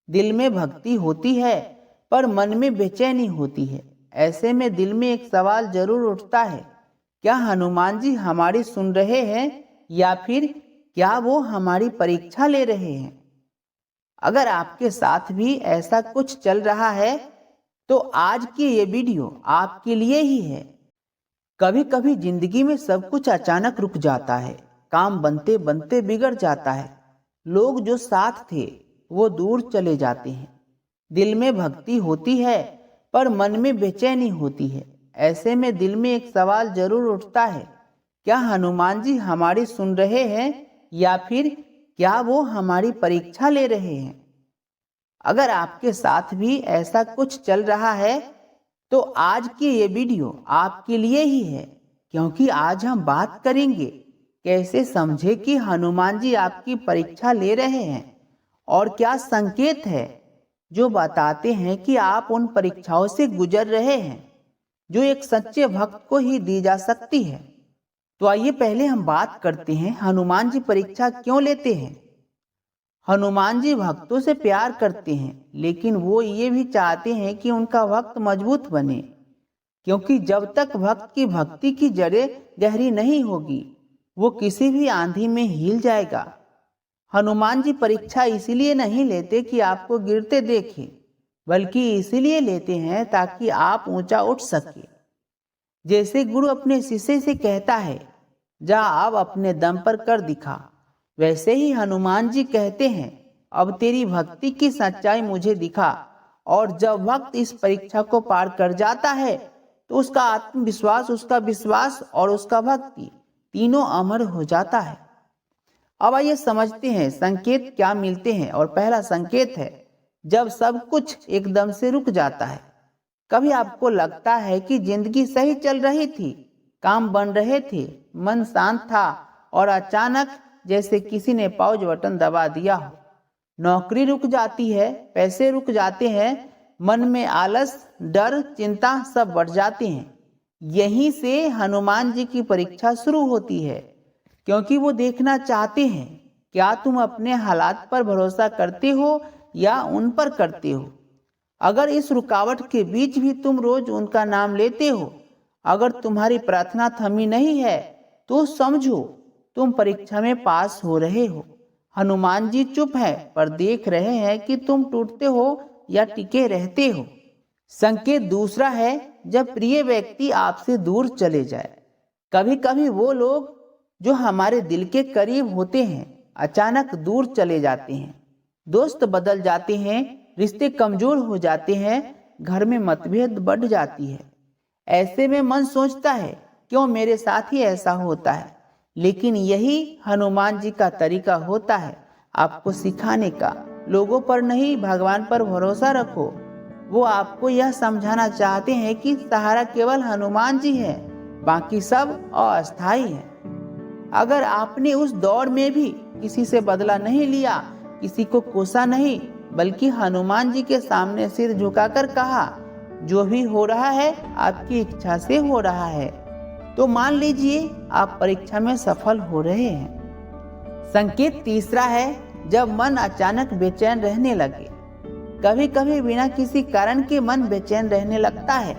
दिल में भक्ति होती है पर मन में बेचैनी होती है। ऐसे में दिल में एक सवाल जरूर उठता है, क्या हनुमान जी हमारी सुन रहे हैं या फिर क्या वो हमारी परीक्षा ले रहे हैं। अगर आपके साथ भी ऐसा कुछ चल रहा है तो आज की ये वीडियो आपके लिए ही है। कभी कभी जिंदगी में सब कुछ अचानक रुक जाता है, काम बनते बनते बिगड़ जाता है, लोग जो साथ थे वो दूर चले जाते हैं। दिल में भक्ति होती है पर मन में बेचैनी होती है। ऐसे में दिल में एक सवाल जरूर उठता है, क्या हनुमान जी हमारी सुन रहे हैं या फिर क्या वो हमारी परीक्षा ले रहे हैं। अगर आपके साथ भी ऐसा कुछ चल रहा है तो आज की ये वीडियो आपके लिए ही है, क्योंकि आज हम बात करेंगे कैसे समझे कि हनुमान जी आपकी परीक्षा ले रहे हैं और क्या संकेत है जो बताते हैं कि आप उन परीक्षाओं से गुजर रहे हैं जो एक सच्चे भक्त को ही दी जा सकती है। तो आइए पहले हम बात करते हैं हनुमान जी परीक्षा क्यों लेते हैं। हनुमान जी भक्तों से प्यार करते हैं, लेकिन वो ये भी चाहते हैं कि उनका भक्त मजबूत बने, क्योंकि जब तक भक्त की भक्ति की जड़ें गहरी नहीं होगी वो किसी भी आंधी में हिल जाएगा। हनुमान जी परीक्षा इसीलिए नहीं लेते कि आपको गिरते देखें, बल्कि इसीलिए लेते हैं ताकि आप ऊंचा उठ सके। जैसे गुरु अपने शिष्य से कहता है, जा अब अपने दम पर कर दिखा, वैसे ही हनुमान जी कहते हैं, अब तेरी भक्ति की सच्चाई मुझे दिखा। और जब भक्त इस परीक्षा को पार कर जाता है तो उसका आत्मविश्वास, उसका विश्वास और उसका भक्ति तीनों अमर हो जाता है। अब आइए समझते हैं संकेत क्या मिलते हैं। और पहला संकेत है जब सब कुछ एकदम से रुक जाता है। कभी आपको लगता है कि जिंदगी सही चल रही थी, काम बन रहे थे, मन शांत था और अचानक जैसे किसी ने पॉज बटन दबा दिया हो। नौकरी रुक जाती है, पैसे रुक जाते हैं, मन में आलस, डर, चिंता सब बढ़ जाते हैं। यहीं से हनुमान जी की परीक्षा शुरू होती है, क्योंकि वो देखना चाहते हैं क्या तुम अपने हालात पर भरोसा करते हो या उन पर करते हो। अगर इस रुकावट के बीच भी तुम रोज उनका नाम लेते हो, अगर तुम्हारी प्रार्थना थमी नहीं है, तो समझो तुम परीक्षा में पास हो रहे हो। हनुमान जी चुप है पर देख रहे हैं कि तुम टूटते हो या टिके रहते हो। संकेत दूसरा है जब प्रिय व्यक्ति आपसे दूर चले जाए। कभी कभी वो लोग जो हमारे दिल के करीब होते हैं अचानक दूर चले जाते हैं। दोस्त बदल जाते हैं, रिश्ते कमजोर हो जाते हैं, घर में मतभेद बढ़ जाती है। ऐसे में मन सोचता है क्यों मेरे साथ ही ऐसा होता है। लेकिन यही हनुमान जी का तरीका होता है आपको सिखाने का, लोगों पर नहीं भगवान पर भरोसा रखो। वो आपको यह समझाना चाहते हैं कि सहारा केवल हनुमान जी है, बाकी सब अस्थायी है। अगर आपने उस दौड़ में भी किसी से बदला नहीं लिया, किसी को कोसा नहीं, बल्कि हनुमान जी के सामने सिर झुकाकर कहा, जो भी हो रहा है आपकी इच्छा से हो रहा है, तो मान लीजिए आप परीक्षा में सफल हो रहे हैं। संकेत तीसरा है जब मन अचानक बेचैन रहने लगे। कभी कभी बिना किसी कारण के मन बेचैन रहने लगता है।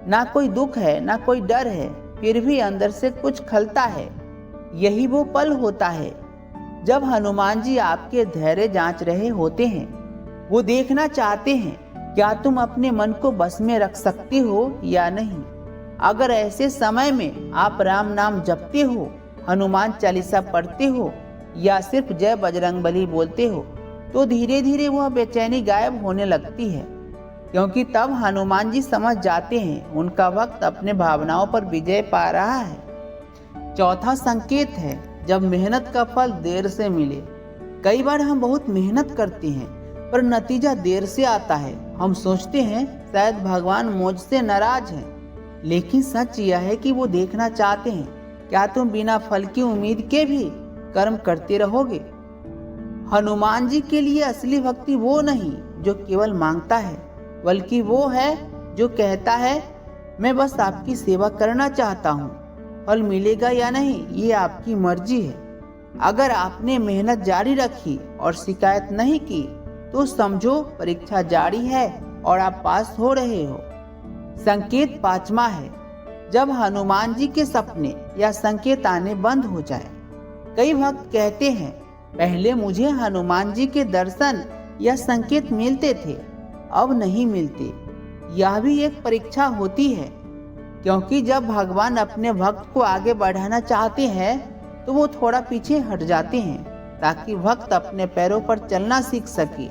ना कोई दुख है, ना कोई डर है, फिर भी अंदर से कुछ खलता है। यही वो पल होता है जब हनुमान जी आपके धैर्य जांच रहे होते हैं। वो देखना चाहते हैं क्या तुम अपने मन को बस में रख सकते हो या नहीं। अगर ऐसे समय में आप राम नाम जपते हो, हनुमान चालीसा पढ़ते हो या सिर्फ जय बजरंगबली बोलते हो, तो धीरे धीरे वह बेचैनी गायब होने लगती है, क्योंकि तब हनुमान जी समझ जाते हैं उनका भक्त अपने भावनाओं पर विजय पा रहा है। चौथा संकेत है जब मेहनत का फल देर से मिले। कई बार हम बहुत मेहनत करते हैं पर नतीजा देर से आता है। हम सोचते हैं शायद भगवान मुझसे नाराज हैं, लेकिन सच यह है कि वो देखना चाहते हैं क्या तुम बिना फल की उम्मीद के भी कर्म करते रहोगे। हनुमान जी के लिए असली भक्ति वो नहीं जो केवल मांगता है, बल्कि वो है जो कहता है मैं बस आपकी सेवा करना चाहता हूँ, फल मिलेगा या नहीं ये आपकी मर्जी है। अगर आपने मेहनत जारी रखी और शिकायत नहीं की तो समझो परीक्षा जारी है और आप पास हो रहे हो। संकेत पांचवा है, जब हनुमान जी के सपने या संकेत आने बंद हो जाए। कई भक्त कहते हैं, पहले मुझे हनुमान जी के दर्शन या संकेत मिलते थे, अब नहीं मिलते। यह भी एक परीक्षा होती है, क्योंकि जब भगवान अपने भक्त को आगे बढ़ाना चाहते हैं तो वो थोड़ा पीछे हट जाते हैं, ताकि भक्त अपने पैरों पर चलना सीख सके।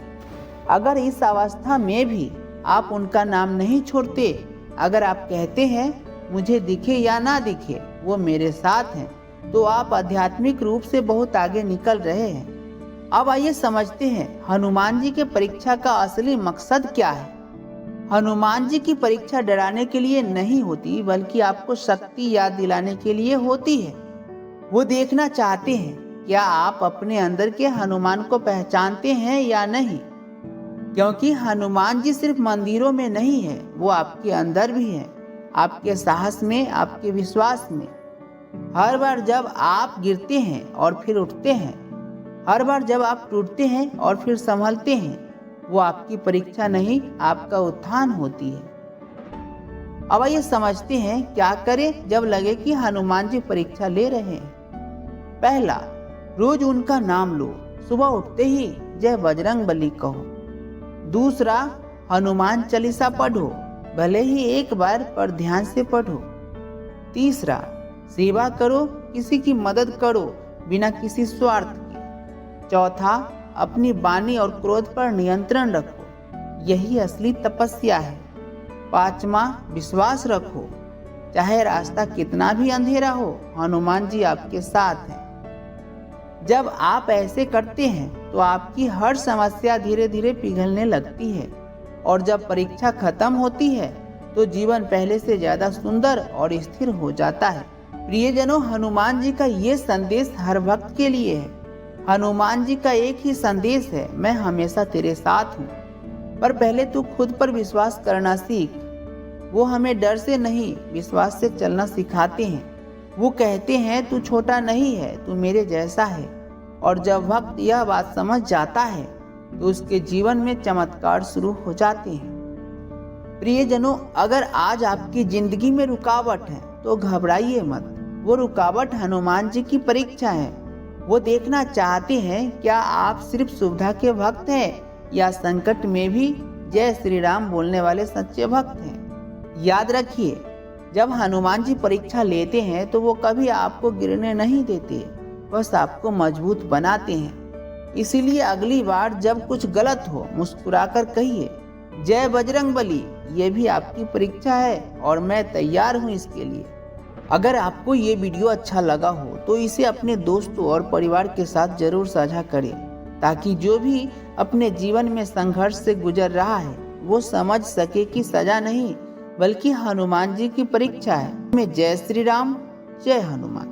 अगर इस अवस्था में भी आप उनका नाम नहीं छोड़ते, अगर आप कहते हैं मुझे दिखे या ना दिखे वो मेरे साथ हैं, तो आप आध्यात्मिक रूप से बहुत आगे निकल रहे हैं। अब आइए समझते हैं हनुमान जी के परीक्षा का असली मकसद क्या है। हनुमान जी की परीक्षा डराने के लिए नहीं होती, बल्कि आपको शक्ति याद दिलाने के लिए होती है। वो देखना चाहते हैं क्या आप अपने अंदर के हनुमान को पहचानते हैं या नहीं, क्योंकि हनुमान जी सिर्फ मंदिरों में नहीं है, वो आपके अंदर भी है, आपके साहस में, आपके विश्वास में। हर बार जब आप गिरते हैं और फिर उठते हैं, हर बार जब आप टूटते हैं और फिर संभलते हैं, वो आपकी परीक्षा नहीं, आपका उत्थान होती है। अब आइए समझते हैं क्या करें जब लगे कि हनुमान जी परीक्षा ले रहे हैं। पहला, रोज उनका नाम लो, सुबह उठते ही जय बजरंग बली कहो। दूसरा, हनुमान चालीसा पढ़ो, भले ही एक बार पर ध्यान से पढ़ो। तीसरा, सेवा करो, किसी की मदद करो बिना किसी स्वार्थ के। चौथा, अपनी वाणी और क्रोध पर नियंत्रण रखो, यही असली तपस्या है। पांचवा, विश्वास रखो, चाहे रास्ता कितना भी अंधेरा हो, हनुमान जी आपके साथ हैं। जब आप ऐसे करते हैं तो आपकी हर समस्या धीरे धीरे पिघलने लगती है, और जब परीक्षा खत्म होती है तो जीवन पहले से ज्यादा सुंदर और स्थिर हो जाता है। प्रियजनों, हनुमान जी का ये संदेश हर भक्त के लिए है। हनुमान जी का एक ही संदेश है, मैं हमेशा तेरे साथ हूँ। पर पहले तू खुद पर विश्वास करना सीख। वो हमें डर से नहीं, विश्वास से चलना सिखाते हैं। वो कहते हैं तू छोटा नहीं है, तू मेरे जैसा है। और जब भक्त यह बात समझ जाता है तो उसके जीवन में चमत्कार शुरू हो जाते हैं। प्रियजनों, अगर आज आपकी जिंदगी में रुकावट है तो घबराइए मत। वो रुकावट हनुमान जी की परीक्षा है। वो देखना चाहते हैं क्या आप सिर्फ सुविधा के भक्त हैं या संकट में भी जय श्री राम बोलने वाले सच्चे भक्त हैं। याद रखिए, जब हनुमान जी परीक्षा लेते हैं तो वो कभी आपको गिरने नहीं देते, बस आपको मजबूत बनाते हैं। इसीलिए अगली बार जब कुछ गलत हो, मुस्कुराकर कहिए जय बजरंग बली, ये भी आपकी परीक्षा है और मैं तैयार हूँ इसके लिए। अगर आपको ये वीडियो अच्छा लगा हो तो इसे अपने दोस्तों और परिवार के साथ जरूर साझा करें, ताकि जो भी अपने जीवन में संघर्ष से गुजर रहा है वो समझ सके कि सजा नहीं बल्कि हनुमान जी की परीक्षा है। मैं जय श्री राम, जय हनुमान।